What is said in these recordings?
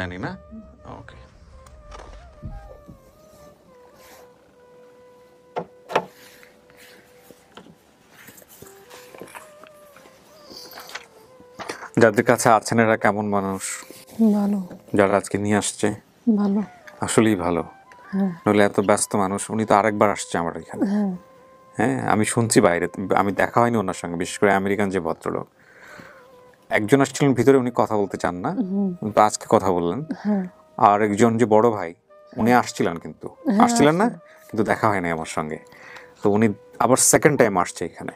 জানি না। ওকে, যাদের কাছে আছেন এরা কেমন মানুষ? ভালো। যারা আজকে নিয়ে আসছে ভালো, আসলেই ভালো। হ্যাঁ নইলে এত ব্যস্ত মানুষ। উনি তো আরেকবার আসছে আমার এখানে। হ্যাঁ হ্যাঁ, আমি শুনছি বাইরে, আমি দেখা হয়নি ওনার সঙ্গে, বিশেষ করে আমেরিকান যে ভদ্রলোক একজন আসছিলেন ভিতরে, উনি কথা বলতে চান না, কিন্তু আজকে কথা বললেন। হ্যাঁ আর একজন যে বড় ভাই উনি আসছিলেন, কিন্তু হ্যাঁ, আসছিলেন না, আসছে। কিন্তু দেখা হয়নি আমার সঙ্গে। তো উনি আবার সেকেন্ড টাইম আসছে এখানে।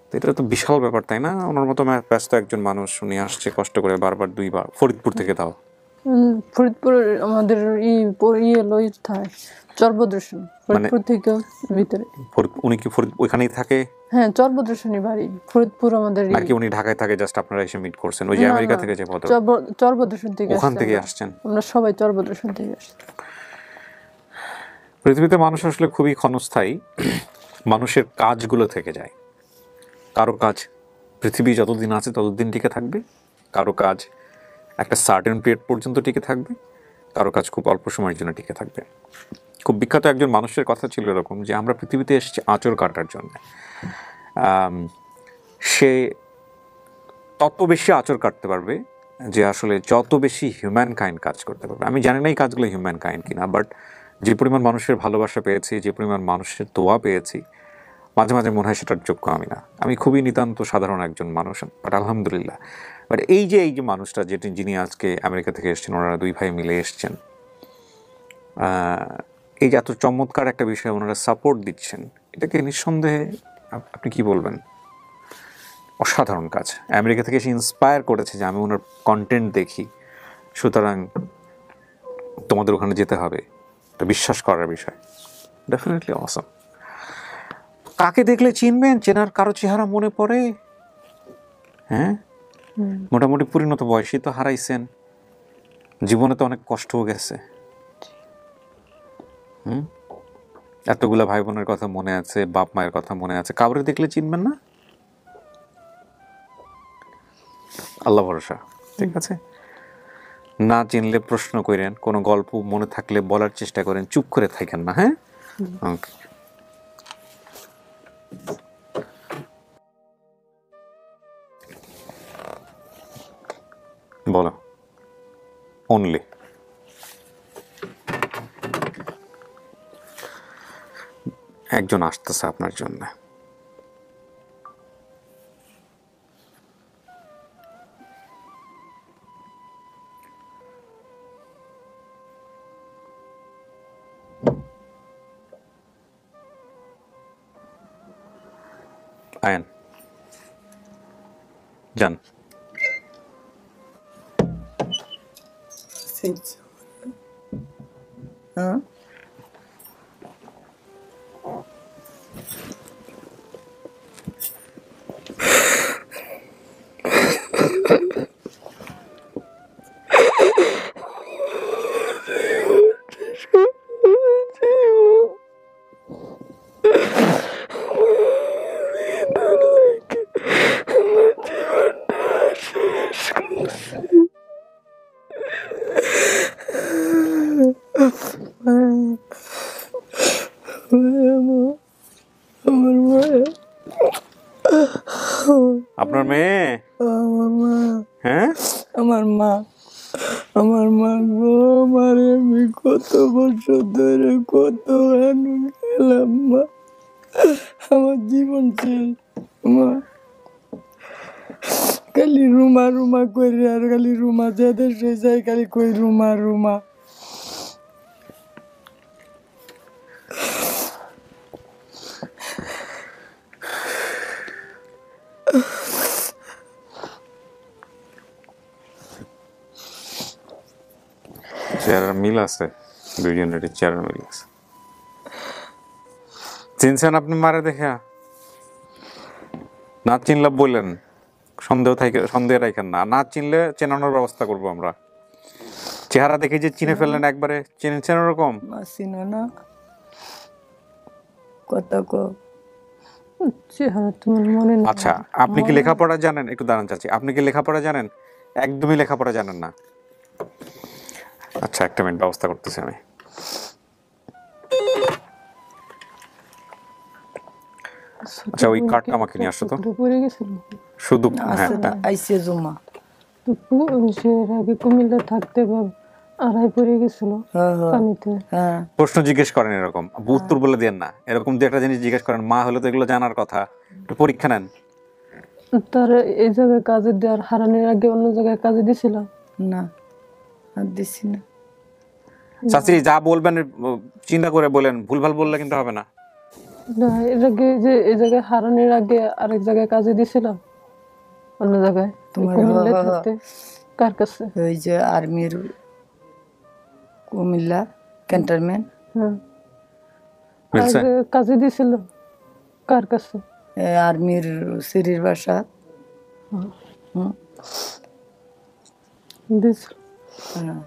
তো এটা তো বিশাল ব্যাপার, তাই না? ওনার মতো ব্যস্ত একজন মানুষ উনি আসছে কষ্ট করে বারবার, দুইবার, ফরিদপুর থেকে তাও। ফরিদপুর আমাদের থাকে চরবদ্রসন, ফরিদপুর থেকে ভিতরে। উনি কি ওইখানেই থাকে হ্যাঁ, চরবদ্রসনই বাড়ি। ফরিদপুর আমাদের নাকি উনি ঢাকায় থাকে, জাস্ট আপনারা এসে মিট করছেন? ওই যে না আমেরিকা না, থেকে যে ভদ্র, চরবদ্রসন থেকে ওখান আসছি থেকে আমরা। আসছেন? আমরা সবাই চরবদ্রসন থেকে আসছি। পৃথিবীতে মানুষ আসলে খুবই ক্ষণস্থায়ী। মানুষের কাজগুলো থেকে যায়। কারো কাজ পৃথিবী যতদিন আছে ততদিন টিকে থাকবে, কারো কাজ একটা সার্টেন পিরিয়ড পর্যন্ত টিকে থাকবে, কারো কাজ খুব অল্প সময়ের জন্য টিকে থাকবে। খুব বিখ্যাত একজন মানুষের কথা ছিল এরকম যে আমরা পৃথিবীতে এসেছি আঁচড় কাটার জন্য। সে তত বেশি আঁচড় কাটতে পারবে যে আসলে যত বেশি হিউম্যান কাইন্ড কাজ করতে পারবে। আমি জানি না এই কাজগুলো হিউম্যান কাইন্ড কিনা, বাট যে পরিমাণ মানুষের ভালোবাসা পেয়েছি, যে পরিমাণ মানুষের দোয়া পেয়েছি, মাঝে মাঝে মনে হয় সেটার যোগ্য আমি না। আমি খুবই নিতান্ত সাধারণ একজন মানুষ, বাট আলহামদুলিল্লাহ। বাট এই যে মানুষটা যিনি আজকে আমেরিকা থেকে এসেছেন, ওনারা দুই ভাই মিলে এসছেন, এই যে এত চমৎকার একটা বিষয় ওনারা সাপোর্ট দিচ্ছেন, এটাকে নিঃসন্দেহে আপনি কি বলবেন? অসাধারণ কাজ। আমেরিকা থেকে এসে ইন্সপায়ার করেছে যে আমি ওনার কন্টেন্ট দেখি, সুতরাং তোমাদের ওখানে যেতে হবে, এটা বিশ্বাস করার বিষয়। Definitely awesome. কাকে দেখলে চিনবেন? চেনার কারো চেহারা মনে পড়ে? হ্যাঁ, মোটামুটি পরিণত বয়সী তো হারাইছেন, জীবনে তো অনেক কষ্টও গেছে। এতগুলা ভাই বোনের কথা মনে আছে, বাপ মায়ের কথা মনে আছে, কাউরে দেখলে চিনবেন না? আল্লাহ ভরসা। ঠিক আছে, না চিনলে প্রশ্ন করেন, কোনো গল্প মনে থাকলে বলার চেষ্টা করেন, চুপ করে থাকেন না। হ্যাঁ, ওকে, বলো। অনলি একজন আসতেছে আপনার জন্য। আয়েন, যান। হ্যাঁ, আপনার মেয়ে? আমার মা, হ্যাঁ, আমার মা, আমার মা গো, মারে আমি কত বছর ধরে কত আনন্দ খেলাম মা, আমার জীবন শেষ মা। খালি রুমা রুমা করি, আর খালি রুমা যাদের যাই খালি কই রুমা রুমা। চেহারা মিল আছে, দুইজনের চেহারা মিল আছে। চিনছেন আপনি মারে দেখা? না চিনলে বললেন, সন্দেহ রাখেন না। না চিনলে চেনানোর ব্যবস্থা করবো আমরা। চেহারা দেখে যে চিনে ফেললেন একবারে, চিনেছেন ওরকম? মা চিনো না? কথা কো চেহারা তোমার মনে নেই। আচ্ছা, আপনি কি লেখাপড়া জানেন? একটু দাঁড়ান চাচি, আপনি কি লেখাপড়া জানেন? একদমই লেখাপড়া জানেন না? আচ্ছা, একটা মিনিট, ব্যবস্থা করতেছি আমি। আচ্ছা, ওই কার্ডটা আমাকে নিয়ে আসো তো পড়ে গেছিল শুধু। হ্যাঁ, আছে না আইসে জমা তো সে এর আগে কুমিল্লা থাকতে আড়াই পড়ে গেছিল হ্যাঁ হ্যাঁ পানিতে। হ্যাঁ প্রশ্ন জিজ্ঞেস করেন এরকম, উত্তর বলে দেন না। এরকম দু একটা জিনিস জিজ্ঞেস করেন, মা হলে তো এগুলো জানার কথা। একটু পরীক্ষা নেন। তার এই জায়গায় কাজে দেওয়ার হারানোর আগে অন্য জায়গায় কাজে দিছিল না আর দিছি না চাচি যা বলবেন চিন্তা করে বলেন, ভুলভাল বললে কিন্তু হবে না। না, এর আগে যে এই জায়গায় হারানোর আগে আরেক জায়গায় কাজে দিছিল অন্য জায়গায় তোমার কুমিল্লায় থাকতে। কার কাছে? ওই যে আর্মির কুমিল্লা ক্যান্টনমেন্ট হ্যাঁ, বুঝছে? কাজে দিছিল কার কাছে? আর্মির সিরির বাসা দিছিল। হ্যাঁ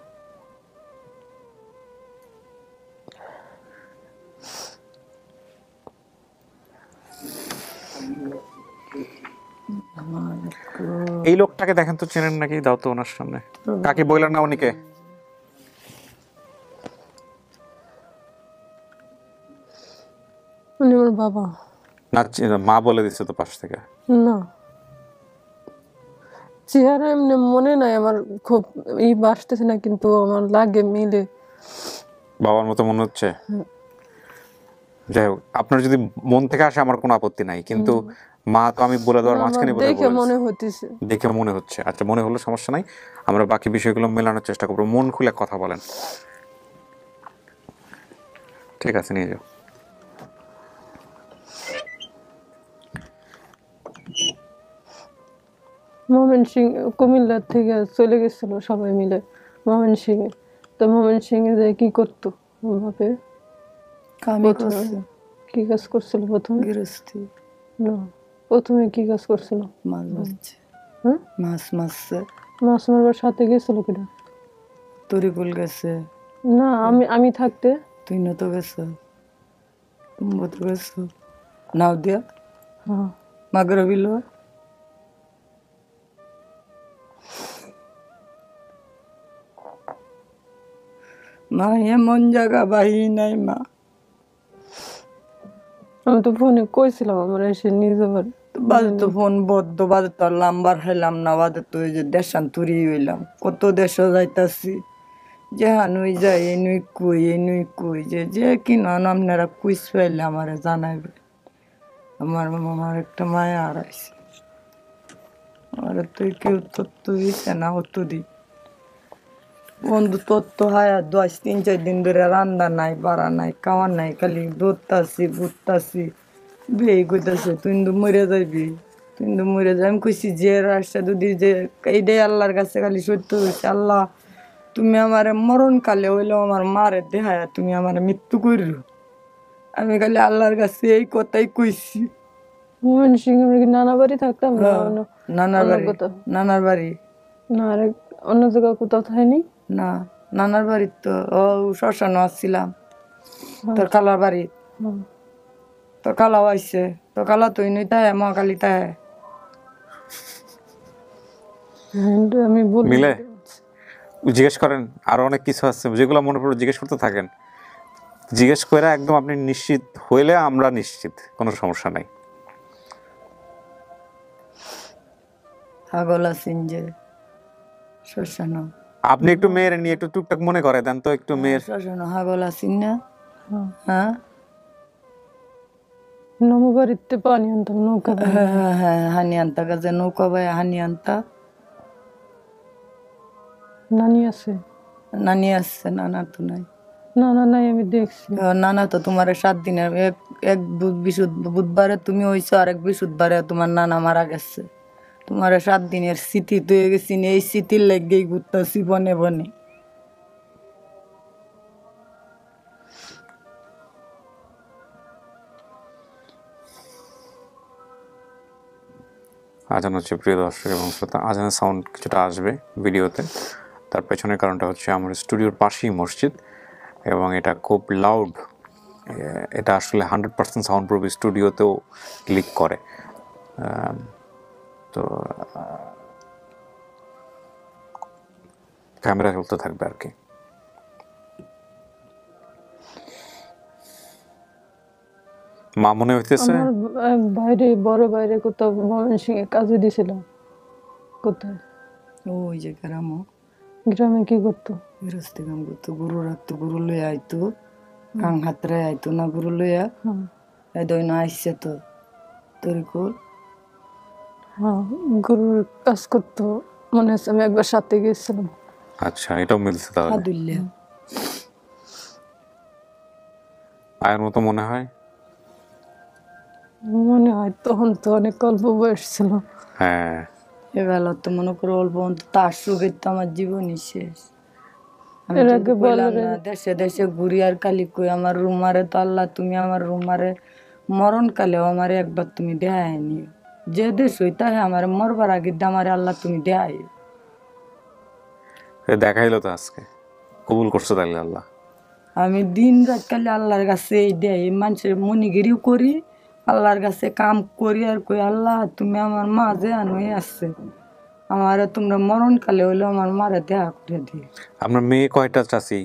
এই লোকটাকে দেখেন তো, চেনেন নাকি? দাও তো ওনার সামনে। কাকে বললেন না উনিকে? উনি আমার বাবা না, মা বলে দিচ্ছে তো পাশ থেকে। না, চেহারা এমনি মনে নাই আমার, খুব বাসতেছে না, কিন্তু আমার লাগে মিলে। বাবার মতো মনে হচ্ছে। যাই হোক, আপনার যদি মন থেকে আসে আমার কোনো আপত্তি নাই, কিন্তু মা তো আমি বলে দেওয়ার মাঝখানে বোধহয় দেখে বলেছি। মনে হতেছে। দেখে মনে হচ্ছে। আচ্ছা, মনে হলো সমস্যা নাই, আমরা বাকি বিষয়গুলো মেলানোর চেষ্টা করবো। মন খুলে কথা বলেন। ঠিক আছে, নিয়ে যাও। ময়মনসিং কুমিল্লা থেকে চলে গেছিল সবাই মিলে ময়মনসিং এ। তো ময়মনসিং এ যায় কি করতো বাপে? কামে করছে কি কাজ করছিল প্রথমে? গৃহস্থী না, প্রথমে কি কাজ করছিল? মাছ মারছে হ্যাঁ, মাছ মারছে মাছ মারবার সাথে গেছিল কিনা? তরিকুল গেছে না, আমি থাকতে। তুই নত গেছো তুমি তো গেছো নাও দিয়া হ্যাঁ, মাগরা বিল মা এমন জায়গা বাহি নাই মা আমি তো ফোনে কইছিলাম আমার এসে নিজে বাড়ি। বাজে তো ফোন বদ্ধ বাজে তো আর লাম্বার খাইলাম না বাজে তো ওই যে দেশান্তরি হইলাম কত দেশ যাইতাছি যেহান ওই যাই এই নুই কই যে যে কি নন আপনারা কুইস পাইলে আমারে জানাইবে আমার মামার একটা মায়া হারাইছে আমার তুই কেউ তত্ত্ব দিছে না অত দি বন্ধু তত্ত্ব হায়া 10-3-4 দিন ধরে রান্না নাই বাড়া নাই খাওয়া নাই খালি দৌড়তাছি ঘুরতাছি বেই কইতাছে তুই তো মরে যাইবি তুই তো মরে যাই আমি কইছি যে রাস্তা যদি যে এইটাই আল্লাহর কাছে খালি সত্য হয়েছে আল্লাহ তুমি আমারে মরণ কালে হইলেও আমার মারে দেহায়া তুমি আমারে মৃত্যু করিল আমি খালি আল্লাহর কাছে এই কথাই কইছি ময়মনসিং আমরা কি নানা বাড়ি থাকতাম না নানার বাড়ি কোথাও? নানার বাড়ি না, আরেক অন্য জায়গায় কোথাও থাইনি। না নানার বাড়ি তো ও শ্মশানে আসছিলাম তোর খালার বাড়ি হুম। তোর খালাও আইছে তোর খালা তুই নই তাই মহাকালী তাই আমি বলি মিলে জিজ্ঞেস করেন, আরো অনেক কিছু আছে যেগুলো মনে পড়ে জিজ্ঞেস করতে থাকেন। জিজ্ঞেস করে একদম আপনি নিশ্চিত হইলে আমরা নিশ্চিত, কোনো সমস্যা নাই। ছাগল আছেন যে শ্মশানো আপনি একটু মেয়ের নিয়ে একটু টুকটাক মনে করে দেন তো, একটু মেয়ের। শ্মশানো হাগল আছেন না হ্যাঁ নমবাড়িতে পানি আনতাম নৌকা দিয়ে। হ্যাঁ হ্যাঁ হ্যাঁ হানি আনতা গাছে নৌকা ভাই হানি আনতা নানি আছে? নানি আসছে নানা তো নাই না না নাই, আমি দেখছি। নানা তো তোমার 7 দিনের এক বুধবারে তুমি হইছো আর এক বৃহস্পতিবারে তোমার নানা মারা গেছে তোমার 7 দিনের স্মৃতি তো হয়ে গেছি এই স্মৃতির লেগেই ঘুরতেছি বনে বনে আজান হচ্ছে, প্রিয় দর্শক এবং শ্রোতা, আজানের সাউন্ড কিছুটা আসবে ভিডিওতে। তার পেছনের কারণটা হচ্ছে আমার স্টুডিওর পাশেই মসজিদ এবং এটা খুব লাউড এটা আসলে 100% সাউন্ড প্রুফ স্টুডিওতেও ক্লিক করে। তো ক্যামেরা চলতে থাকবে আর কি। মা মনে হইতেছে আমার বাইরে বড় বাইরে কোথাও ময়মনসিংহে কাজে দিছিল। কোথায়? ওই যে গ্রামও গ্রামে কি করতো? গৃহস্থী কাম করতো, গরু রাখতো, গরু লইয়া আইতো, কাং হাতরে আইতো না গরু লইয়া, হ্যাঁ এই দইনা আইসে তো তরিকুল। হ্যাঁ, গরুর কাজ করতো মনে হচ্ছে, আমি একবার সাথে গেছিলাম। আচ্ছা, এটাও মিলছে তাহলে। হাদুল্লিয়া আয়ের মতো মনে হয়। মনে হয় তখন তো অনেক অল্প বয়স ছিল। হ্যাঁ, এবেলা তো মনে করো অল্প অন্ত তার সুখের তো আমার জীবনই শেষ। আমি এর তো আগে বললাম বলে না দেশে দেশে ঘুরি আর কালি কই আমার রুমারে তো আল্লাহ তুমি আমার রুমারে মরণ কালেও আমারে একবার তুমি দেখায় নিও। যে দেশ হইতা হয় আমার মরবার আগে আমারে আল্লাহ তুমি দেখাই। দেখাইলো তো আজকে, কবুল করছো তাহলে আল্লাহ। আমি দিন রাত কালে আল্লাহর কাছে এই দেয় মানুষের মনিগিরিও করি, আল্লাহর কাছে কাম করি আর কই আল্লাহ তুমি আমার মা যে আনুই আছে আমারে তোমরা মরণ কালে হইলো আমার মারে দেখা করে দিও। আপনার মেয়ে কয়টা চাচি?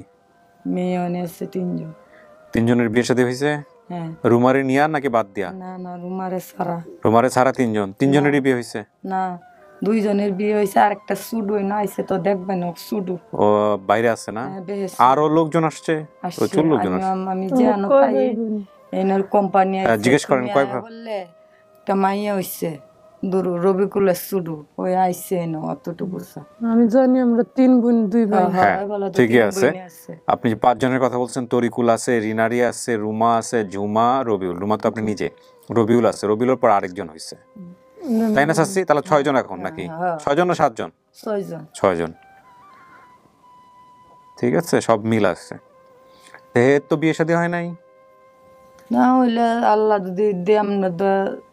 মেয়ে অনে আছে 3 জন। 3 জনের বিয়ে শাদী হয়েছে? হ্যাঁ, রুমারে নিয়া নাকি বাদ দিয়া? না না রুমারে সারা রুমারে ছাড়া 3 জন, 3 জনেরই বিয়ে হয়েছে? না, 2 জনের বিয়ে হয়েছে আর একটা সুডু না আইছে তো দেখবেন সুডু ও বাইরে আছে না? বেশ আরো লোকজন আসছে, প্রচুর লোকজন আসছে। আমি যে আনো কয় তাই ভাই বোন? এনার কোম্পানি জিজ্ঞেস করেন কয় ভাই? বললে একটা মাইয়া হইছে দুরু রবিকুলের সুডু ওই আইছে এনো অতটুকু আমি জানি আমরা 3 বোন 2 ভাই। হ্যাঁ, ঠিকই আছে। আপনি যে 5 জনের কথা বলছেন, তরিকুল আছে, রিনারি আছে, রুমা আছে, ঝুমা, রবিউল। রুমা তো আপনি নিজে, রবিউল আছে, রবিউলের পর আরেকজন হয়েছে, তাই না চাচ্ছি? তাহলে 6 জন এখন নাকি? 6 জন না 7 জন? 6 জন। 6 জন, ঠিক আছে, সব মিল আছে। তো বিয়ে শাদী হয় নাই? না হইলে আল্লাহ যদি দিতাম না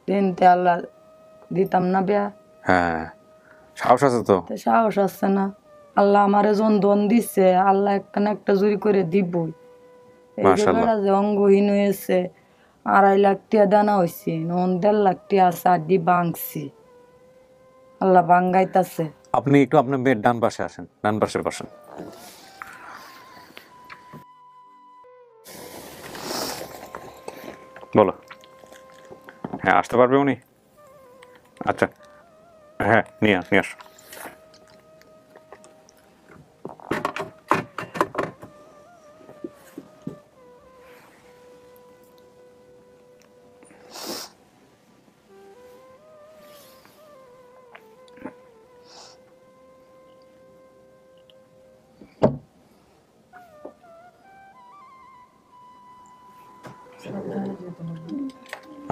দিনতে আল্লাহ দিতাম না বিয়া। হ্যাঁ, সাহস আছে তো। তো সাহস আছে না, আল্লাহ আমারে জন দন দিচ্ছে আল্লাহ একটা না একটা জুরি করে দিবই। এই যে মাশাআল্লাহ। বেড়া যে অঙ্গহীন হয়েছে 2.5 লাখ টিয়া দানা হয়েছে, 1.5 লাখ টিয়া আছে আড্ডি বাংছি, আল্লাহ বাঙ্গাইতাছে। আপনি একটু আপনার মেয়ের ডান পাশে আসেন, ডান পাশে বসেন। বলো। হ্যাঁ, আসতে পারবে উনি? আচ্ছা, হ্যাঁ, নিয়ে আসো।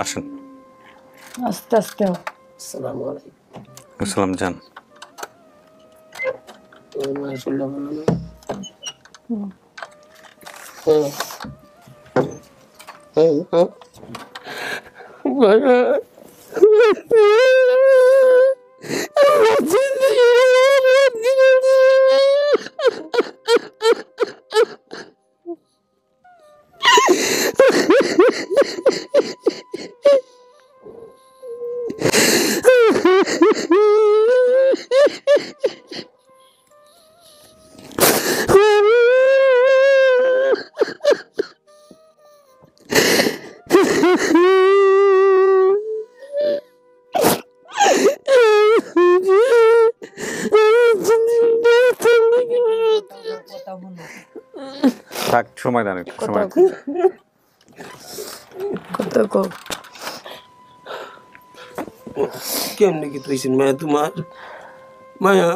আসেন। আস্তে আস্তে হোক। আসসালামু আলাইকুম। আসসালাম জান। তোমার মায়ের শরীরটা ভালো না? ভাইয়া কথা বলো। থাক, সময় দেন, একটু সময়। কথা কও। কেমনে কি তুইছেন মায়া তোমার? মায়া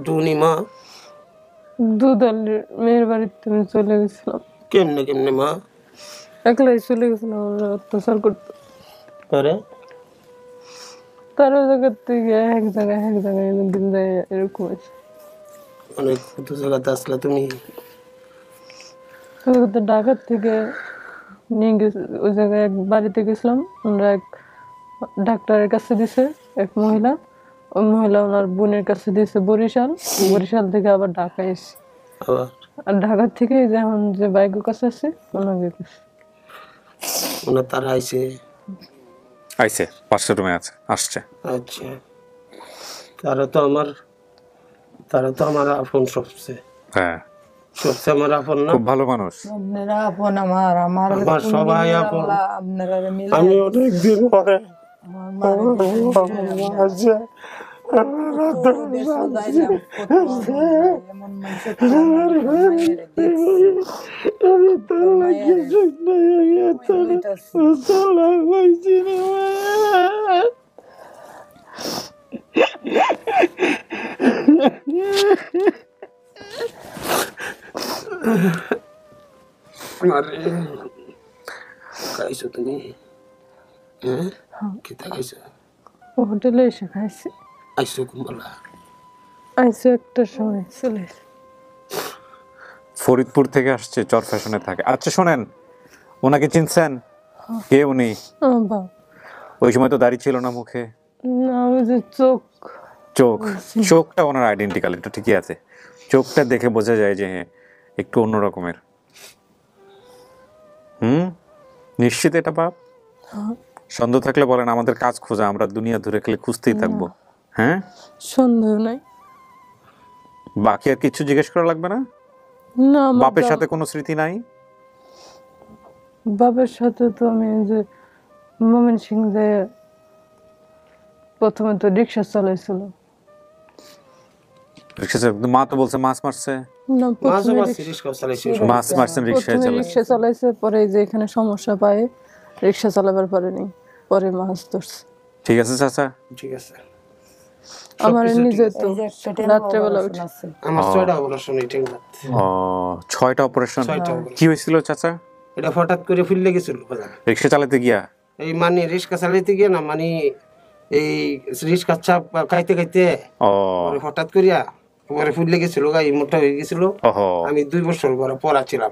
টুনি মা দুধালের মেয়ের বাড়িতে আমি চলে গেছিলাম। কেমনে কেমনে মা? একলাই চলে গেছিলাম, আমরা অত্যাচার করতো। পরে তার জায়গার থেকে এক জায়গায় দিন যায় এরকম আছে। অনেক কত জায়গাতে আসলা তুমি? তো ঢাকার থেকে নিয়ে গেছে ওই জায়গায় এক বাড়িতে গেছিলাম আমরা, এক ডাক্তারের কাছে দিছে এক মহিলা, ওই মহিলা ওনার বোনের কাছে দিয়েছে বরিশাল থেকে আবার ঢাকা এসে আবার আর ঢাকা থেকে যেমন যে বাইকের কাছে আছে ওনাকে কাছে। ওনার তারা আইছে। আইসে 5টা রুমে আছে, আসছে। আচ্ছা, তারা তো আমার আপন সবচেয়ে হ্যাঁ, আমার আপন না। খুব ভালো মানুষ। আপনারা আপন আমার আমার আমার সবাই আপন। আপনারা মিলে আমি অনেকদিন পরে আমার মারে এমন মানুষের আমি তোলা কিছু তোলা হয়েছি আরে খাইছো তুমি? হ্যাঁ, খেতে খাইছো? হোটেলে এসে খাইছি। আইসো কুম্বলা? আইসো একটা সময় চলে এসে। ফরিদপুর থেকে আসছে, চর ফ্যাশনে থাকে। আচ্ছা শোনেন, ওনাকে চিনছেন? কে উনি? আমার বাবা। ওই সময় তো দাড়ি ছিল না মুখে। না, ওই যে চোখ। চোখটা ওনার আইডেন্টিক্যাল, এটা ঠিকই আছে। চোখটা দেখে বোঝা যায় যে একটু অন্য রকমের। নিশ্চিত এটা বাপ? সন্দেহ থাকলে বলেন, আমাদের কাজ খোঁজা, আমরা দুনিয়া ধরে খেলে খুঁজতেই থাকবো। হ্যাঁ, সন্দেহ নাই। বাকি আর কিছু জিজ্ঞেস করা লাগবে না? না, আমার বাপের সাথে কোনো স্মৃতি নাই? বাবার সাথে তো আমি যে ময়মনসিংহ যে প্রথমে তো রিক্সা চালাইছিল। মা তো বলছে মাছ মারছে। না, মাঝে প্রথমে মাঝে রিস্কা চালাইছি। মাছ মারছেন, রিক্সায় চালাচ্ছে। রিক্সা চালাইছে, পরে এই যে এখানে সমস্যা পায় রিক্সা চালাবার পারেনি, পরে মাছ ধরছে। ঠিক আছে চাচা। ঠিক আছে। আমার নিজে তো এই যে একটা রাত্রেবেলা উঠে আছে আমার 6টা অপারেশন এই ঠিক না। ও, 6টা অপারেশন। 6টা কি হয়েছিল চাচা? এটা হঠাৎ করে ফুললে গেছিল। রিক্সা চালাতে গিয়া? এই মানে রিস্কা চালাইতে গিয়ে না, মানে এই রিস্কা চাপ খাইতে খাইতে ও, পরে হঠাৎ করিয়া পরে ফুললে গেছিল, গাই মোটা হয়ে গেছিল। ওহো। আমি 2 বছর পরে পড়া ছিলাম,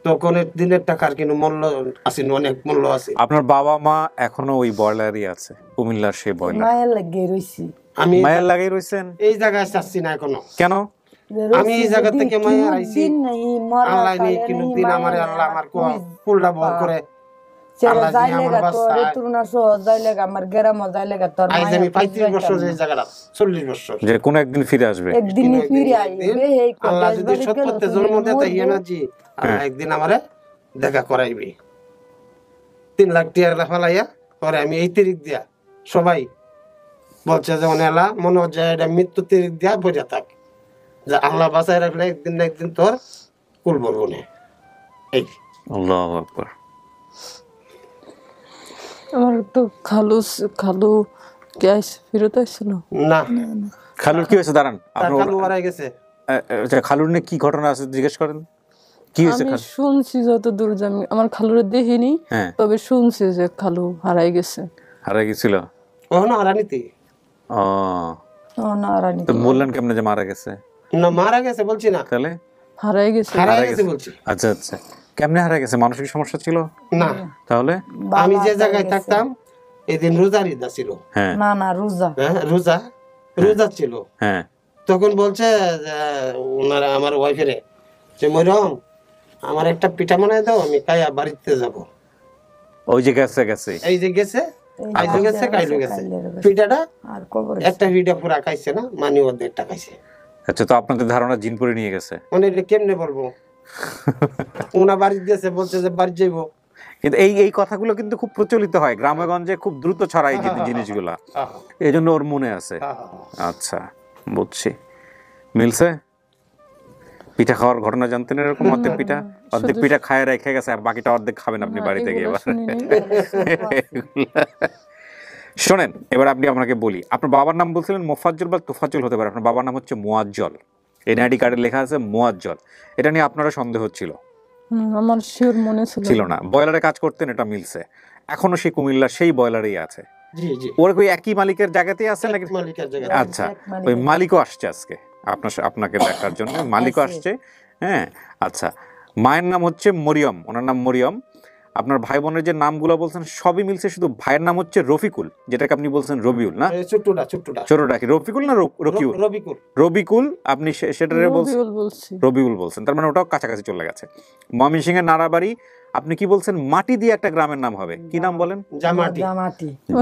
তখন দিনের টাকার কিন্তু মূল্য আছে, অনেক মূল্য আছে। আপনার বাবা মা এখনো ওই বয়লারই আছে, কুমিল্লার সেই বয়লার? মায়ের লাগিয়ে রইছি আমি মায়ের লাগাই রয়েছেন? এই জায়গায় আসছি না এখনো। কেন? আমি এই জায়গা থেকে মায়ের আইছি। দিন নাই মরা আল্লাহ নেই কিন্তু দিন আমার, আল্লাহ আমার ফুলটা বল করে আল্লাহ যাই দিয়ে আমার লেগা বাচ্চা। তোর তুরনা সহ যাই লেগা আমার গ্রাম যাই লেগা তোর আজ আমি 35 বছর এই জায়গাটা, 40 বছর। যে কোনো একদিন ফিরে আসবে। একদিনই ফিরে আইবে এই আল্লাহ কলেজ যদি বাড়ি গেল সত্যতে জন্ম দেয় তাই না জি, আল্লাহ একদিন আমারে দেখা করাইবে। 3 লাখ টাকা ফালাইয়া পরে আমি এই তারিখ দিয়া সবাই বলছে যে অনেলা মনে হচ্ছে এটা মৃত্যু তারিখ দিয়া বোঝা থাক, যে আল্লাহ বাঁচায় রাখলে একদিন না একদিন তোর কুল বলবো না। এই আল্লাহু আকবার। আমার তো খালু কে আইসে, ফেরত আইছিল। না, খালুর কি হয়েছে? দাঁড়ান, তার আপনার কালু মারা গেছে। খালুর নিয়ে কি ঘটনা আছে জিজ্ঞেস করেন। কি হয়েছে? আমি শুনছি যত দূর জানি, আমার খালুরে দেখিনি, হ্যাঁ, তবে শুনছি যে খালু হারাই গেছে। হারা গেছিল? ওখানে হারানিতে ও, ও না রানী তো বললেন কেমনে যে মারা গেছে? না, মারা গেছে বলছি না, তাহলে হারাই গেছে। হারা গেছে বলছি। আচ্ছা আচ্ছা, কেমনে হারা গেছে? মানসিক সমস্যা ছিল? না, তাহলে? আমি যে জায়গায় থাকতাম এদিন রোজার ঈদ ছিল। হ্যাঁ না না রোজা হ্যাঁ, রোজা ছিল। হ্যাঁ, তখন বলছে যে ওনারা আমার ওয়াইফেরে যে মরম আমার একটা পিঠা বানায় দাও, আমি খাইয়া বাড়িতে যাব। ওই যে গেছে। এই যে গেছে, আইজো গেছে, কাইলো গেছে। পিঠাটা আর কবর একটা পিঠা পুরা খাইছে না, মানে অর্ধেকটা খাইছে। আচ্ছা, তো আপনাদের ধারণা জিন পরে নিয়ে গেছে? মানে এটা কেমনে বলবো, ওনা বাড়ি দিয়েছে, বলছে যে বাড়ি যাইবো। কিন্তু এই কথাগুলো কিন্তু খুব প্রচলিত হয় গ্রামে গঞ্জে, খুব দ্রুত ছড়ায় জিনিসগুলা, এই জন্য ওর মনে আছে। আচ্ছা, বুঝছি, মিলছে। পিঠা খাওয়ার ঘটনা জানতেন এরকম? অর্ধেক পিঠা খায় রেখে গেছে, আর বাকিটা অর্ধেক খাবেন আপনি বাড়িতে গিয়ে। এবার শোনেন, এবার আপনি আপনাকে বলি, আপনার বাবার নাম বলছিলেন মোফাজ্জল বা তোফাজ্জল হতে পারে, আপনার বাবার নাম হচ্ছে মোয়াজ্জল। এনআইডি কার্ডে লেখা আছে মোয়াজ্জল। এটা নিয়ে আপনারা সন্দেহ ছিল? আমার শিওর মনে ছিল না। বয়লারে কাজ করতেন, এটা মিলছে। এখনো সেই কুমিল্লা সেই বয়লারেই আছে। জি জি, ওর ওই একই মালিকের জায়গাতেই আছে নাকি? মালিকের জায়গা। আচ্ছা, ওই মালিকও আসছে আজকে আপনাকে দেখার জন্য, মালিকও আসছে। হ্যাঁ, আচ্ছা। মায়ের নাম হচ্ছে মরিয়ম, ওনার নাম মরিয়ম। আপনার ভাই বোনের যে নামগুলো বলছেন সবই মিলছে, শুধু ভাইয়ের নাম হচ্ছে রফিকুল, যেটাকে আপনি বলছেন রবিউল না? ছোট্টটা ছোটটা কি রফিকুল না রকিউল? রবিকুল। রবিকুল আপনি সেটারে বলছেন, রবিউল বলছি। রবিউল বলছেন, তার মানে ওটাও কাছাকাছি চলে গেছে। ময়মনসিংহের নাড়াবাড়ি আপনি কি বলছেন? মাটি দিয়ে একটা গ্রামের নাম হবে, কি নাম বলেন? জামাটি।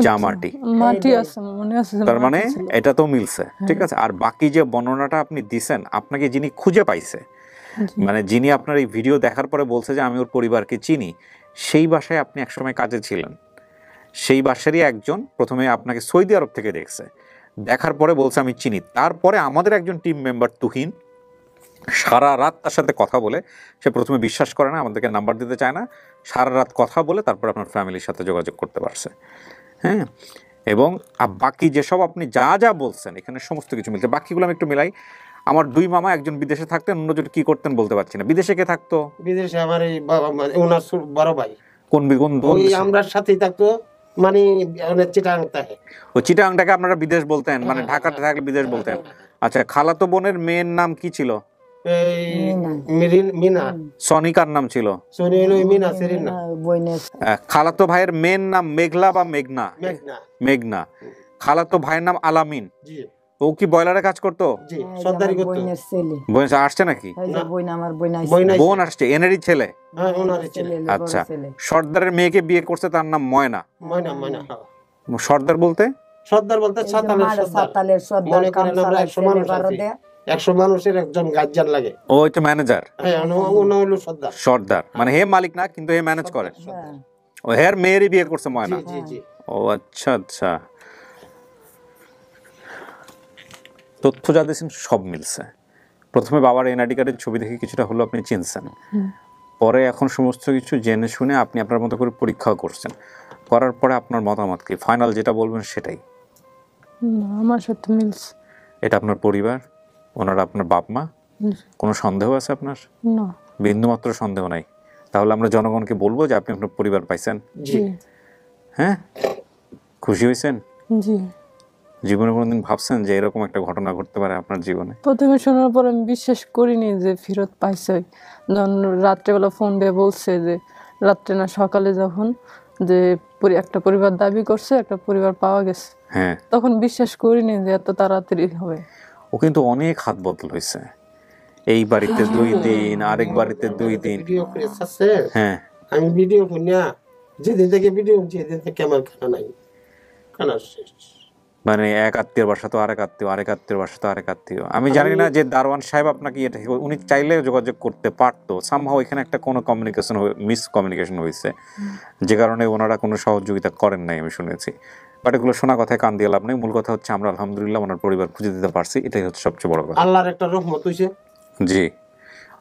জামাটি। মাটি আছে, মনে আছে যে তার মানে মাটি ছিল। এটা তো মিলছে, ঠিক আছে। আর বাকি যে বর্ণনাটা আপনি দিছেন, আপনাকে যিনি খুঁজে পাইছে, মানে যিনি আপনার এই ভিডিও দেখার পরে বলছে যে আমি ওর পরিবারকে চিনি, সেই বাসায় আপনি একসময় কাজে ছিলেন, সেই বাসারই একজন প্রথমে আপনাকে সৌদি আরব থেকে দেখছে, দেখার পরে বলছে আমি চিনি। তারপরে আমাদের একজন টিম মেম্বার তুহিন সারা রাত তার সাথে কথা বলে, সে প্রথমে বিশ্বাস করে না, আমাদেরকে নাম্বার দিতে চায় না, সারা রাত কথা বলে তারপর আপনার ফ্যামিলির সাথে যোগাযোগ করতে পারছে। হ্যাঁ, এবং বাকি যেসব আপনি যা যা বলছেন এখানে সমস্ত কিছু মিলছে। বাকিগুলো আমি একটু মিলাই। আমার দুই মামা, একজন বিদেশে থাকতেন, অন্যজন কি করতেন বলতে পারছি না। বিদেশে কে থাকতো? বিদেশে আমার এই বাবা, মানে ওনার বড় ভাই। কোন ওই আমরা সাথেই থাকতো, মানে চিটাং থাকে। ও চিটাংটাকে আপনারা বিদেশ বলতেন, মানে ঢাকাতে থাকলে বিদেশ বলতেন। আচ্ছা, খালাতো বোনের মেয়ের নাম কি ছিল? মিনা। সনিকার নাম ছিল? মিনা সেরিনা। খালাতো ভাইয়ের মেয়ের নাম মেঘলা বা মেঘনা? মেঘনা। খালাতো ভাইয়ের নাম আলামিন। ও কি বয়লারে কাজ করতো? বোন আসছে নাকি? বোন আসছে, এনারই ছেলে। আচ্ছা, সর্দারের মেয়েকে বিয়ে করছে, তার নাম ময়না। সর্দার বলতে? সর্দার বলতে সাতালের সর্দার। মনে করেন আমরা 100 মানুষ আছি, 100 মানুষের একজন গার্জিয়ান লাগে। ও এটা ম্যানেজার। সর্দার। সর্দার মানে হে মালিক না, কিন্তু হে ম্যানেজ করে। ও হের মেয়েরই বিয়ে করছে ময়না। ও আচ্ছা আচ্ছা, তথ্য যা দিয়েছেন সব মিলছে। প্রথমে বাবার এনআইডি কার্ডের ছবি দেখে কিছুটা হলো আপনি চিনছেন, পরে এখন সমস্ত কিছু জেনে শুনে আপনি আপনার মতো করে পরীক্ষা করছেন, করার পরে আপনার মতামত কি? ফাইনাল যেটা বলবেন সেটাই? আমার সাথে মিলছে। এটা আপনার পরিবার, ওনারা আপনার বাপ মা, কোনো সন্দেহ আছে আপনার? না, বিন্দুমাত্র সন্দেহ নাই। তাহলে আমরা জনগণকে বলবো যে আপনি আপনার পরিবার পাইছেন। হ্যাঁ, খুশি হয়েছেন? জি। জীবনে কোনোদিন ভাবছেন যে এরকম একটা ঘটনা ঘটতে পারে আপনার জীবনে? প্রথমে শোনার পর আমি বিশ্বাস করিনি যে ফেরত পাইছে। যখন রাত্রেবেলা ফোন দিয়ে বলছে যে রাত্রে না সকালে, যখন যে একটা পরিবার দাবি করছে, একটা পরিবার পাওয়া গেছে, হ্যাঁ, তখন বিশ্বাস করিনি যে এত তাড়াতাড়ি হবে। ও কিন্তু অনেক হাত বদল হয়েছে, এই বাড়িতে 2 দিন, আরেক বাড়িতে 2 দিন। হ্যাঁ, আমি ভিডিও শুনিয়া যেদিন থেকে ভিডিও যেদিন থেকে আমার খানা নাই, খানা শেষ। মানে এক আত্মীয় বাসা তো আরেক আত্মীয়, আরেক আত্মীয় বাসা তো আরেক আত্মীয়। আমি জানি না যে দারওয়ান সাহেব আপনাকে এটা, উনি চাইলে যোগাযোগ করতে পারতো, সামহাও এখানে একটা কোনো কমিউনিকেশন মিসকমিউনিকেশন হয়েছে, যে কারণে ওনারা কোনো সহযোগিতা করেন নাই আমি শুনেছি। বাট এগুলো শোনা কথায় কান দিয়ে লাভ নেই। মূল কথা হচ্ছে আমরা আলহামদুলিল্লাহ ওনার পরিবার খুঁজে দিতে পারছি, এটাই হচ্ছে সবচেয়ে বড় কথা। আল্লাহর একটা রহমত হইছে। জি,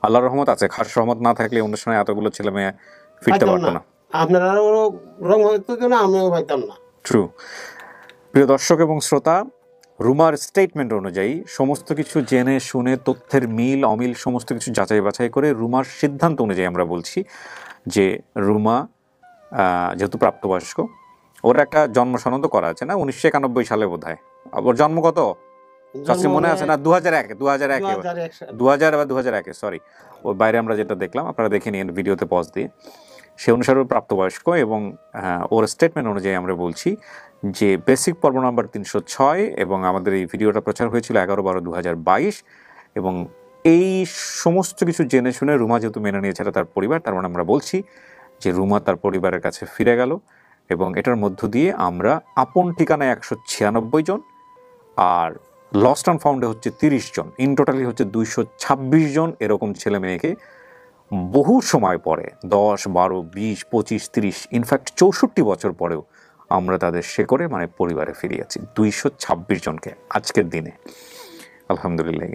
আল্লাহর রহমত আছে। খাস রহমত না থাকলে অনুষ্ঠানে এতগুলো ছেলে মেয়ে ফিরতে পারতো না। আপনারা রহমত তো না, আমিও পাইতাম না। ট্রু। প্রিয় দর্শক এবং শ্রোতা, রুমার স্টেটমেন্ট অনুযায়ী সমস্ত কিছু জেনে শুনে, তথ্যের মিল অমিল সমস্ত কিছু যাচাই বাছাই করে রুমার সিদ্ধান্ত অনুযায়ী আমরা বলছি যে রুমা যেহেতু প্রাপ্তবয়স্ক, ওর একটা জন্ম সনদ করা আছে না, 1991 সালে বোধ হয়। ওর জন্ম কত কাছে মনে আছে না? 2001 2000 বা 2001, সরি। ওর বাইরে আমরা যেটা দেখলাম, আপনারা দেখে নিন ভিডিওতে পজ দিয়ে, সে অনুসারে প্রাপ্তবয়স্ক। এবং ওর স্টেটমেন্ট অনুযায়ী আমরা বলছি যে বেসিক পর্ব নাম্বার 306, এবং আমাদের এই ভিডিওটা প্রচার হয়েছিল 11/12/2022। এবং এই সমস্ত কিছু জেনে শুনে রুমা যেহেতু মেনে নিয়েছে তার পরিবার, তার মানে আমরা বলছি যে রুমা তার পরিবারের কাছে ফিরে গেল। এবং এটার মধ্য দিয়ে আমরা আপন ঠিকানায় 196 জন, আর লস্ট অ্যান্ড ফাউন্ডে হচ্ছে 30 জন, ইন টোটালি হচ্ছে 226 জন এরকম ছেলে মেয়েকে বহু সময় পরে, 10, 12, 20, 25, 30, ইনফ্যাক্ট 64 বছর পরেও আমরা তাদের শেকড়ে মানে পরিবারে ফিরিয়েছি 226 জনকে আজকের দিনে, আলহামদুলিল্লাহ।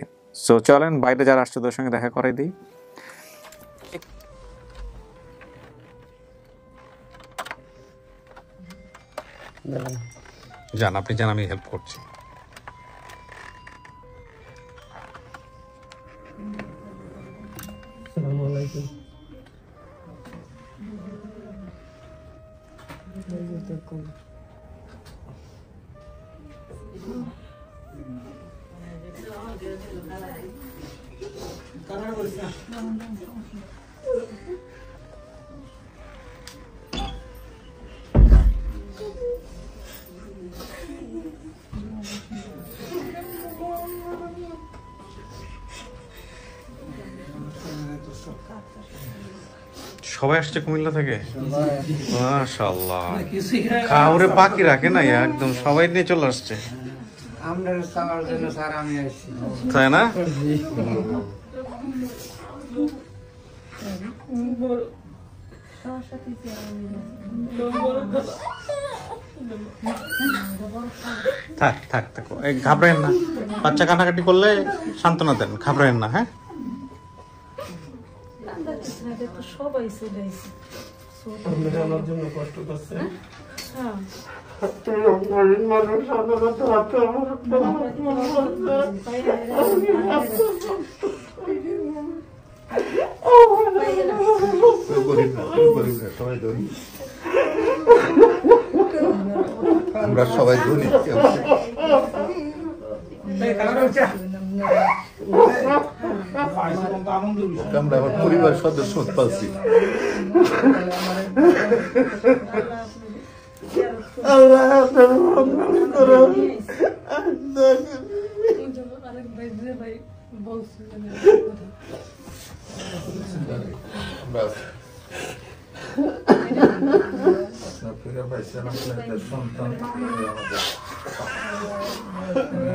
সো চলেন বাইরে যারা আসছে তাদের সঙ্গে দেখা করাই দিই। যান, আপনি যান, আমি হেল্প করছি। আসসালামু আলাইকুম। সবাই আসছে কুমিল্লা থেকে? মাশাআল্লাহ, কাউরে বাকি রাখে না, একদম সবাই নিয়ে চলে আসছে, তাই না? থাক থাক থাক, ঘাবড়েন না, বাচ্চা কান্নাকাটি করলে সান্ত্বনা দেন, ঘাবড়েন না। হ্যাঁ, সবাই চলে আসে। আমার জন্য কষ্ট করছে। হ্যাঁ, আমরা সবাই ধনী, আমরা আমার পরিবার সদস্য পাচ্ছি। আপনার ফিরে পাইছেন আপনাদের সন্তান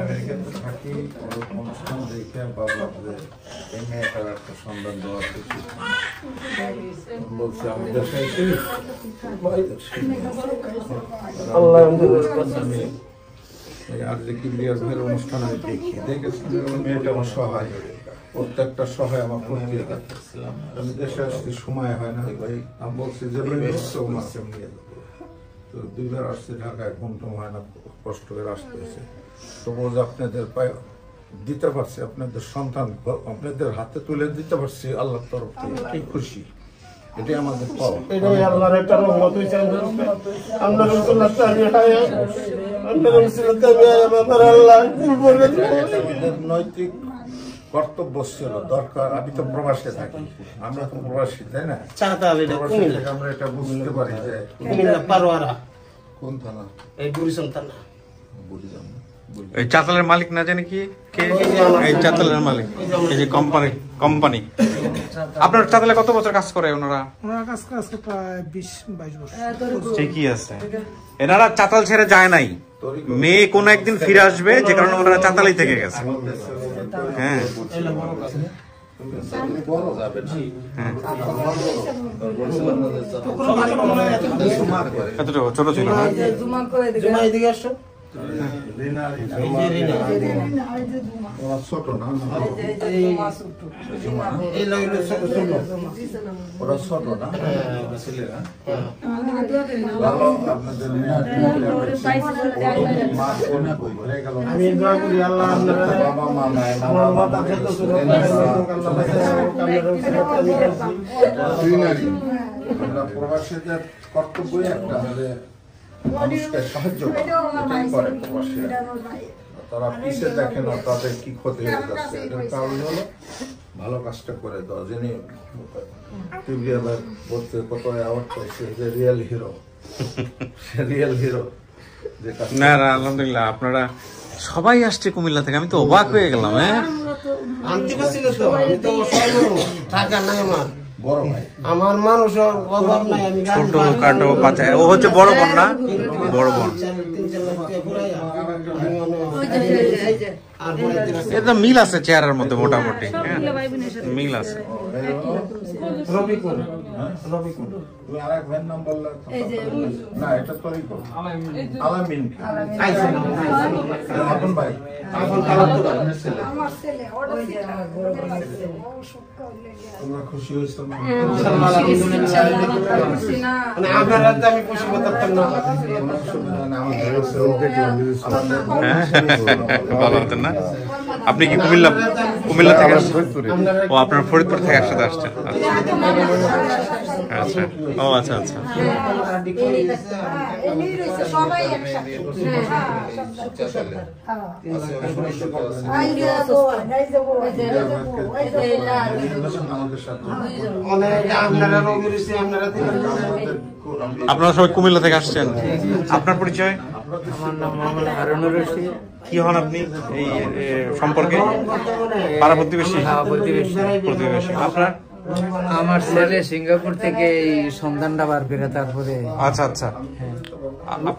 আমেরিকাতে থাকি, অনুষ্ঠান দেখে ভাবলাম যে এই মেয়েটার একটা সন্ধান দেওয়ার উচিত। বলছি আমি দেশে আর যে কিবরিয়ার অনুষ্ঠান আমি দেখেছি, মেয়েটা আমার সহায়, প্রত্যেকটা সহায় আমার প্রক্রিয়া করতেছিলাম। আমি দেশে আসতে সময় হয় না, আমি বলছি যে মাসে নিয়ে যাবো। তো 2 বার আসছে ঢাকায়, ঘুমটুম হয় না, কষ্ট করে আসতে হয়েছে। তবু আপনাদের পায়ে দিতে পারছি, আপনাদের সন্তান আপনাদের হাতে তুলে দিতে পারছি আল্লাহর তরফ থেকে, কি খুশি, এটাই আমাদের পাওয়া। এটাই আল্লাহর একটা রহমত হইছে আমাদের উপরে। আমরা রসুল্লাহ তাআলা হায়া আমরা রসুল্লাহ তাআলা আমার আল্লাহ কি বলে আমাদের নৈতিক কর্তব্য ছিল, দরকার। আমি তো প্রবাসে থাকি, আমরা তো প্রবাসী, তাই না? প্রবাসী থেকে আমরা এটা বুঝতে পারি যে কুমিল্লা পারোয়ারা কোন থানা, এই বুড়িচং থানা। বুঝলাম না। এই চাতালের মালিক না জানি কি কে? এই চাতালের মালিক, এই যে কোম্পানি। আপনার চাতালে কত বছর কাজ করে ওনারা? ওনার কাছে প্রায় 20-22 বছর। ঠিকই আছে, এনারা চাতাল ছেড়ে যায় নাই। মেয়ে কোন একদিন ফিরে আসবে, যে কারণে ওনারা চাতালেই থেকে গেছে। হ্যাঁ, বড় যাবে না। এতটুকু ছোট ছিল না? জুমা এদিকে আসো। ওরা ছোট না, এই লাইনে ছোট ছোট ওরা ছোট না, ছেলেরা ভালো। আপনাদের আমি দোয়া করি আল্লাহ আপনারা বাবা মা নাই, আমার মাথা খেতে শুরু করে আমরা প্রবাসীদের কর্তব্যই একটা, আমাদের মানুষকে সাহায্য করে প্রবাসীরা। তারা পিছিয়ে দেখে না তাদের কি ক্ষতি হয়ে যাচ্ছে, এটার কারণ হলো ভালো কাজটা করে দেওয়া। যিনি বলতে কত অ্যাওয়ার্ড পাইছে, যে রিয়েল হিরো, রিয়েল হিরো যে কাজ। না না, আলহামদুলিল্লাহ, আপনারা সবাই আসছে কুমিল্লা থেকে, আমি তো অবাক হয়ে গেলাম। হ্যাঁ, আনতে পারছিল তো, আমি তো টাকা নাই আমার, বড় ভাই আমার মানুষের অভাব নাই। আমি ছোট কাটো বাচ্চা, ও হচ্ছে বড় বোন না? বড় বোন। 3-4 লাখ টাকা পুরাইয়া এটা মিল আছে চেহারার মধ্যে মোটামুটি, মিল আছে। রবি কোন রবি কোন তুমি আরেক ভাইয়ের নাম বললে না, এটা তোরই কর, আলামিন আপন ভাই, এখন কালার তো ছেলে। তোমরা খুশি হয়েছো না? মানে আপনারা তো আমি খুশি করতাম না। কোনো অসুবিধা নেই, আমাদের ভালো হতেন না? আপনি কি কুমিল্লা থেকে আসছেন? ও, আপনার ফরিদপুর থেকে একসাথে আসছেন? আচ্ছা, ও আচ্ছা আচ্ছা। আপনারা সবাই কুমিল্লা থেকে আসছেন? আপনার পরিচয়? আমার নাম মোহাম্মদ হারুনুর রশিদ। কি হন আপনি এই সম্পর্কে? পাড়া প্রতিবেশী? প্রতিবেশী। প্রতিবেশী। আপনার? আমার ছেলে সিঙ্গাপুর থেকে এই সন্ধানটা বার করে তারপরে আচ্ছা আচ্ছা আপনার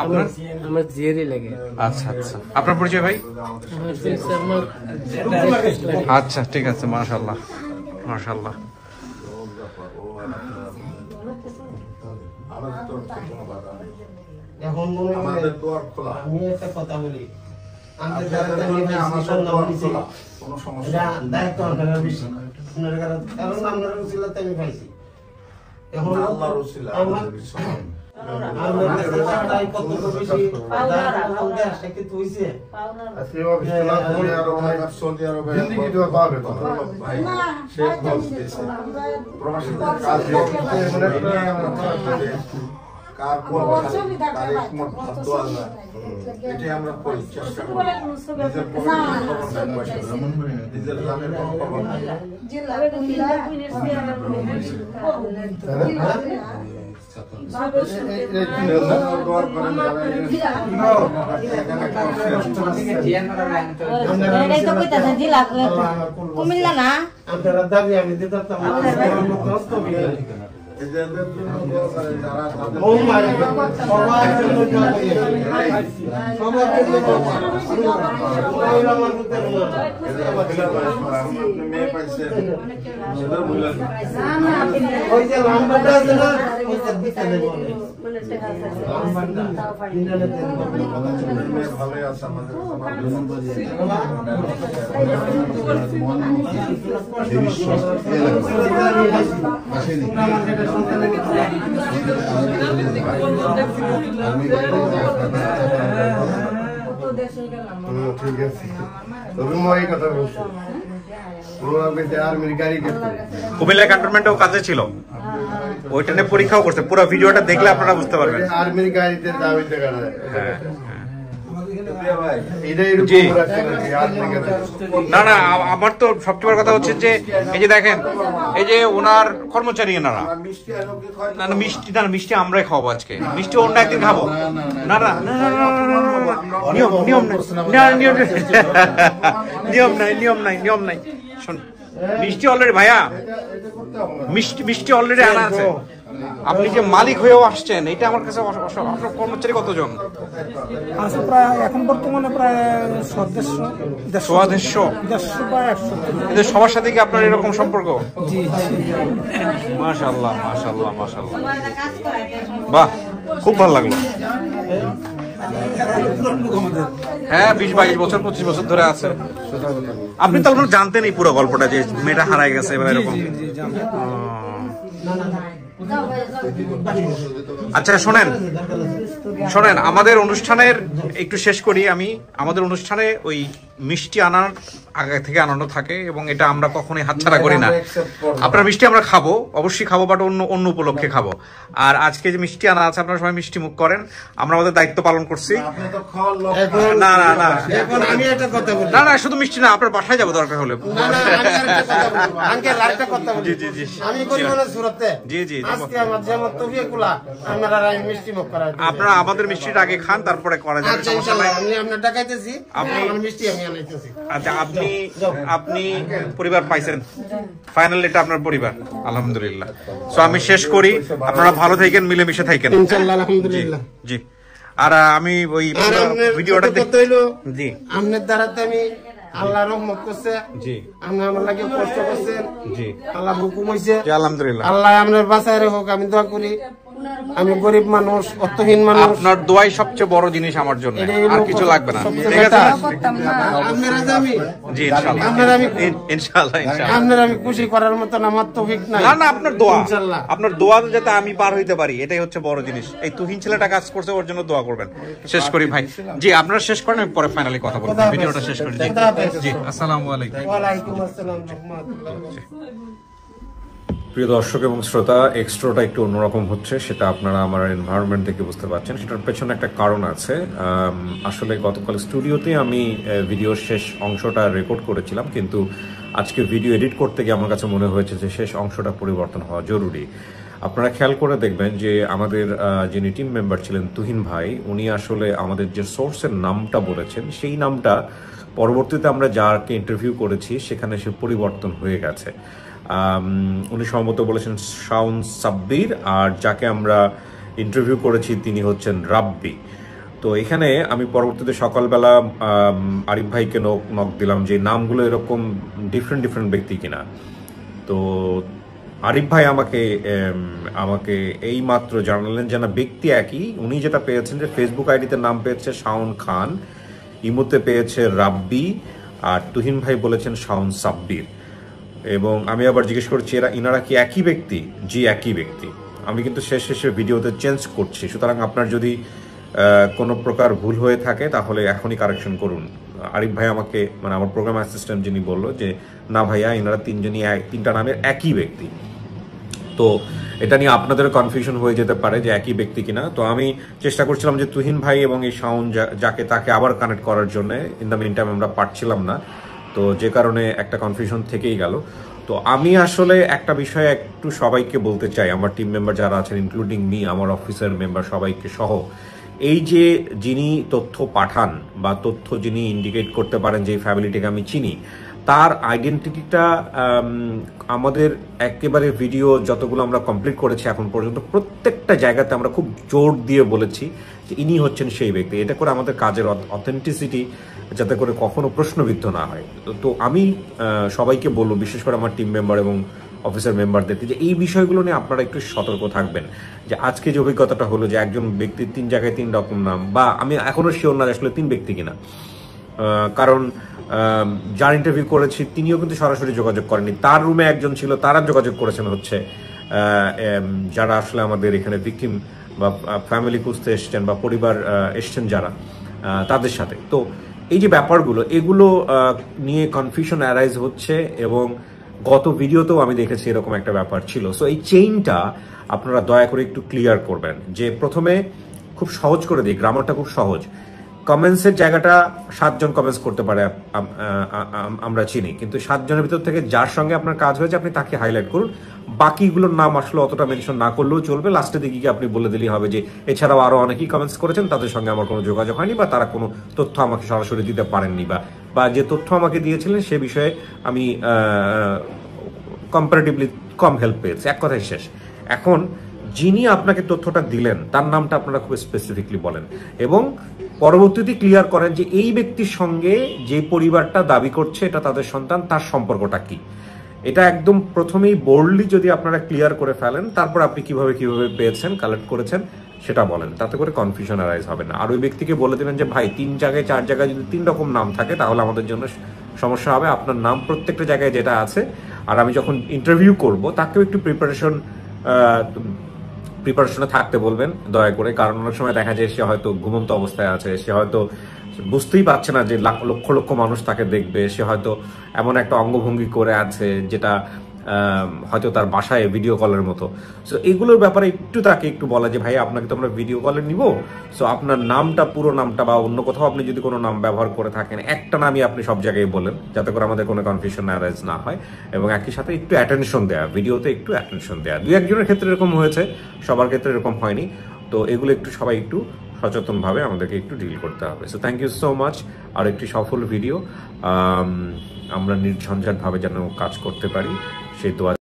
আপনার আমার জিয়ারি লাগে। আচ্ছা আচ্ছা আপনার পরিচয় ভাই? আচ্ছা ঠিক আছে, মাশাআল্লাহ মাশাআল্লাহ। এখন মনে হয় আমাদের দোয়ার খোলা, আমি একটা কথা বলি, আমাদের আপনাদের যারা জন্য দাঁড়িয়ে আমাদের সন্ধান দোয়ার দিছি, খোলা, কোনো সমস্যা এটা নেই। দায়িত্ব আপনারা বেশি। আপনার কারণ আপনার উচিলাতে আমি পাইছি। এখন আল্লাহর উসিলা, আমরা আমাদের বিশ্বাস নেই। আমরা দেশটাই কত বেশি দায়িত্ব দেশটা কিন্তু হইছে। আজকে অফিস খোলা, সৌদি আরবে, সৌদি আরবে ভাই, শেষ বলতেছে, প্রবাসীদের কাজ নিয়ে আমরা করতে, কার কোন তারিখ মত দোয়া না, এটাই আমরা করি, চেষ্টা করি। নিজের পকেটের খবর নাই, পয়সা নাই, নিজের জানের কোনো খবর নাই। দোয়া করেন যারা কুমিল্লা না আপনারা দাবি আমি দিতাম আমার মতো অস্ত বিয়ে এদের জন্য দোয়া করেন যারা তাদের ও মাই সবার জন্য দোয়া করি সবার জন্য দোয়া করি আমার মধ্যে আপনি মেয়ে পাইছেন সেটা বললেন ওই যে লম্বাটা আছে না ওই যে পিছনে বলে লম্বাটা ইন্টারনেটে মেয়ে ভালোই আছে আমাদের ঠিক আছে, তবে মই কথা বলছি আর্মির গাড়ি গেছে কুমিল্লা ক্যান্টনমেন্টেও কাজে ছিল, ওইটা নিয়ে পরীক্ষাও করছে। পুরো ভিডিওটা দেখলে আপনারা বুঝতে পারবেন। আর্মির গাড়িতে দাবি টাকা জি। না না, আমার তো সবচেয়ে বড় কথা হচ্ছে যে এই যে দেখেন, এই যে ওনার কর্মচারী এনারা, না না মিষ্টি, না মিষ্টি আমরাই খাওয়াবো আজকে, মিষ্টি অন্য একদিন খাবো। না না নিয়ম নিয়ম নাই, নিয়ম নাই, নিয়ম নাই, নিয়ম নাই। শোন, মিষ্টি অলরেডি ভাইয়া, মিষ্টি অলরেডি আনা আছে। আপনি যে মালিক হয়েও আসছেন, এটা আমার কাছে আপনার কর্মচারী কতজন? আছে প্রায় এখন বর্তমানে প্রায় 150 এদের সবার সাথে কি আপনার এরকম সম্পর্ক? মাশাআল্লাহ মাশাআল্লাহ মাশাআল্লাহ, বাহ, খুব ভালো লাগলো। হ্যাঁ, 20-22 বছর 25 বছর ধরে আছে। আপনি তো আপনার জানতেন এই পুরো গল্পটা, যে মেয়েটা হারাই গেছে বা এরকম। আচ্ছা শোনেন শোনেন, আমাদের অনুষ্ঠানের একটু শেষ করি আমি। আমাদের অনুষ্ঠানে ওই মিষ্টি আনার আগে থেকে আনানো থাকে এবং এটা আমরা কখনোই হাতছাড়া করি না। আপনার মিষ্টি আমরা খাবো, অবশ্যই খাবো, বাট অন্য উপলক্ষে খাবো। আর আজকে যে মিষ্টি আনা আছে, আপনারা সবাই মিষ্টি মুখ করেন, আমরা আমাদের দায়িত্ব পালন করছি। না না না, এখন আমি একটা কথা বলি, না না, শুধু মিষ্টি না, আপনার বাসায় যাবো দরকার হলে। না না আমি আরেকটা কথা বলবো, আঙ্কেল আরেকটা কথা বলি। জি জি জি, আমি করি মনে সুরতে, জি জি, আজকে আমার যেমন তবিয়াকুলা আপনারা আমি মিষ্টি মুখ করাই দিই। আপনারা আমাদের মিষ্টিটা আগে খান, তারপরে করা যাবে, আচ্ছা সমস্যা ইনশাআল্লাহ, নাই। আমি আপনার ডাকাইতেছি, আপনি- আমার মিষ্টি আমি আনাইতেছি। আচ্ছা, আপনি পরিবার পাইছেন, ফাইনালি এটা আপনার পরিবার, আলহামদুলিল্লাহ। সো আমি শেষ করি, আপনারা ভালো থাকেন, মিলেমিশে থাকেন ইনশাআল্লাহ, আলহামদুলিল্লাহ। জি। আর আমি ওই আর আপনার ভিডিওটা কথা হইলো, জি আপনার দ্বারাতে আমি আল্লাহ রহমত করছে, জি আপনি আমার লাগে কষ্ট করছেন, জি আল্লাহ হুকুম হইছে, জি, আলহামদুলিল্লাহ। আল্লাহ আপনার বাঁচায় রাখুক, আমি দোয়া করি। আমি গরিব মানুষ, অর্থহীন মানুষ, আপনার দোয়াই সবচেয়ে বড় জিনিস আমার জন্য, এটাই আর হলো কিছু লাগবে না, সবচেয়ে ঠিক আছে? বেটার। আপনারা যে আমি জি ইনশাআল্লাহ, আপনারা আমি ইনশাআল্লাহ ইনশাআল্লাহ। আপনারা আমি খুশি করার মতন আমার তৌফিক নাই। না না, আপনার দোয়া, ইনশাআল্লাহ। আপনার দোয়া যাতে আমি পার হইতে পারি, এটাই হচ্ছে বড় জিনিস। এই তুহিন ছেলেটা কাজ করছে, ওর জন্য দোয়া করবেন। শেষ করি ভাই, জি আপনারা শেষ করেন, আমি পরে ফাইনালি কথা বলবো, ভিডিওটা শেষ করি। জি জি, আসসালামু আলাইকুম। ওয়ালাইকুম আসসালাম রাহমাতুল্লাহ। প্রিয় দর্শক এবং শ্রোতা, এক্সট্রাটা একটু অন্যরকম হচ্ছে, সেটা আপনারা আমার এনভায়রনমেন্ট দেখে বুঝতে পারছেন। সেটার পেছনে একটা কারণ আছে। আসলে গতকাল স্টুডিওতে আমি ভিডিওর শেষ অংশটা রেকর্ড করেছিলাম, কিন্তু আজকে ভিডিও এডিট করতে গিয়ে আমার কাছে মনে হয়েছে যে শেষ অংশটা পরিবর্তন হওয়া জরুরি। আপনারা খেয়াল করে দেখবেন যে আমাদের যিনি টিম মেম্বার ছিলেন তুহিন ভাই, উনি আসলে আমাদের যে সোর্সের নামটা বলেছেন, সেই নামটা পরবর্তীতে আমরা যাকে ইন্টারভিউ করেছি সেখানে সে পরিবর্তন হয়ে গেছে। উনি সম্ভবত বলেছেন শাওন সাব্বির, আর যাকে আমরা ইন্টারভিউ করেছি তিনি হচ্ছেন রাব্বি। তো এখানে আমি পরবর্তীতে সকালবেলা আরিফ ভাইকে নক দিলাম যে নামগুলো এরকম ডিফারেন্ট ব্যক্তি কিনা। তো আরিফ ভাই আমাকে এই মাত্র জানালেন যে না, ব্যক্তি একই। উনি যেটা পেয়েছেন যে ফেসবুক আইডিতে নাম পেয়েছে শাওন খান, ইমোতে পেয়েছে রাব্বি, আর তুহিন ভাই বলেছেন শাওন সাব্বির। এবং আমি আবার জিজ্ঞেস করছি ইনারা কি একই ব্যক্তি? জি, একই ব্যক্তি। আমি কিন্তু শেষে ভিডিওতে চেঞ্জ করছি, সুতরাং আপনার যদি কোনো প্রকার ভুল হয়ে থাকে তাহলে এখনই কারেকশন করুন। আরিফ ভাই আমাকে, মানে আমার প্রোগ্রাম অ্যাসিস্ট্যান্ট যিনি, বলল যে না ভাইয়া, ইনারা তিনটা নামের একই ব্যক্তি। তো এটা নিয়ে আপনাদের কনফিউশন হয়ে যেতে পারে যে একই ব্যক্তি কিনা। তো আমি চেষ্টা করছিলাম যে তুহিন ভাই এবং এই শাওন তাকে আবার কানেক্ট করার জন্য, ইন দ্য মিন টাইম আমরা পারছিলাম না, তো যে কারণে একটা কনফিউশন থেকেই গেল। তো আমি আসলে একটা বিষয় একটু সবাইকে বলতে চাই, আমার টিম মেম্বার যারা আছেন ইনক্লুডিং মি, আমার অফিসার মেম্বার সবাইকে সহ, এই যে যিনি তথ্য পাঠান বা তথ্য যিনি ইন্ডিকেট করতে পারেন যে এই ফ্যামিলিটাকে আমি চিনি, তার আইডেন্টিটিটা আমাদের একেবারে ভিডিও যতগুলো আমরা কমপ্লিট করেছি এখন পর্যন্ত প্রত্যেকটা জায়গাতে আমরা খুব জোর দিয়ে বলেছি যে ইনি হচ্ছেন সেই ব্যক্তি। এটা করে আমাদের কাজের অথেন্টিসিটি যাতে করে কখনো প্রশ্নবিদ্ধ না হয়। তো আমি সবাইকে বলবো, বিশেষ করে আমার টিম মেম্বার এবং অফিসার মেম্বারদেরকে, যে এই বিষয়গুলো নিয়ে আপনারা একটু সতর্ক থাকবেন। যে আজকে যে অভিজ্ঞতাটা হলো যে একজন ব্যক্তির 3 জায়গায় 3 রকম নাম, বা আমি এখনো শিওর না আসলে 3 ব্যক্তি কিনা, কারণ যার ইন্টারভিউ করেছি তিনিও কিন্তু সরাসরি যোগাযোগ করেননি। তার রুমে একজন ছিল, তারা যোগাযোগ করেছেন হচ্ছে যারা আসলে আমাদের এখানে ভিকটিম বা ফ্যামিলি খুঁজতে এসছেন বা পরিবার এসছেন যারা, তাদের সাথে। তো এই যে ব্যাপারগুলো, এগুলো নিয়ে কনফিউশন অ্যারাইজ হচ্ছে, এবং গত ভিডিওতেও আমি দেখেছি এরকম একটা ব্যাপার ছিল। সো এই চেইনটা আপনারা দয়া করে একটু ক্লিয়ার করবেন। যে প্রথমে খুব সহজ করে দিই, গ্রামারটা খুব সহজ। কমেন্টসের জায়গাটা 7 জন কমেন্টস করতে পারে আমরা চিনি, কিন্তু 7 জনের ভিতর থেকে যার সঙ্গে আপনার কাজ হয়েছে আপনি তাকে হাইলাইট করুন। বাকিগুলোর নাম আসলে অতটা মেনশন না করলেও চলবে, লাস্টে দিকে গিয়ে আপনি বলে দিলেই হবে যে এছাড়াও আরো অনেকেই কমেন্টস করেছেন, তাদের সঙ্গে আমার কোনো যোগাযোগ হয়নি, বা তারা কোনো তথ্য আমাকে সরাসরি দিতে পারেননি, বা যে তথ্য আমাকে দিয়েছিলেন সে বিষয়ে আমি কম্পারেটিভলি কম হেল্প পেয়েছি। এক কথায় শেষ। এখন যিনি আপনাকে তথ্যটা দিলেন তার নামটা আপনারা খুব স্পেসিফিকলি বলেন, এবং পরবর্তীতে ক্লিয়ার করেন যে এই ব্যক্তির সঙ্গে যে পরিবারটা দাবি করছে এটা তাদের সন্তান, তার সম্পর্কটা কি। এটা একদম প্রথমেই বোল্ডলি যদি আপনারা ক্লিয়ার করে ফেলেন, তারপর আপনি কিভাবে পেয়েছেন, কালেক্ট করেছেন সেটা বলেন, তাতে করে কনফিউশন অ্যারাইজ হবে না। আর ওই ব্যক্তিকে বলে দেবেন যে ভাই 3 জায়গায় 4 জায়গায় যদি 3 রকম নাম থাকে তাহলে আমাদের জন্য সমস্যা হবে, আপনার নাম প্রত্যেকটা জায়গায় যেটা আছে। আর আমি যখন ইন্টারভিউ করব তাকেও একটু প্রিপারেশনে থাকতে বলবেন দয়া করে, কারণ অনেক সময় দেখা যায় সে হয়তো ঘুমন্ত অবস্থায় আছে, সে হয়তো বুঝতেই পারছে না যে লক্ষ লক্ষ মানুষ তাকে দেখবে, সে হয়তো এমন একটা অঙ্গভঙ্গি করে আছে যেটা হয়তো তার বাসায় ভিডিও কলের মতো। সো এগুলোর ব্যাপারে তাকে একটু বলা যে ভাই আপনাকে তো আমরা ভিডিও কলে নিব, সো আপনার নামটা, পুরো নামটা, বা অন্য কোথাও আপনি যদি কোনো নাম ব্যবহার করে থাকেন একটা নামই আপনি সব জায়গায় বলেন, যাতে করে আমাদের কোনো কনফিউশন অ্যারাইজ না হয়। এবং একই সাথে একটু অ্যাটেনশন দেওয়া, ভিডিওতে একটু অ্যাটেনশন দেওয়া। 2-1 ক্ষেত্রে এরকম হয়েছে, সবার ক্ষেত্রে এরকম হয়নি। তো এগুলো সবাই একটু সচেতনভাবে আমাদেরকে একটু ডিল করতে হবে। So thank you so much. আর একটি সফল ভিডিও, আমরা নির্ঝঞ্ঝাটভাবে যেন কাজ করতে পারি সেই দোয়া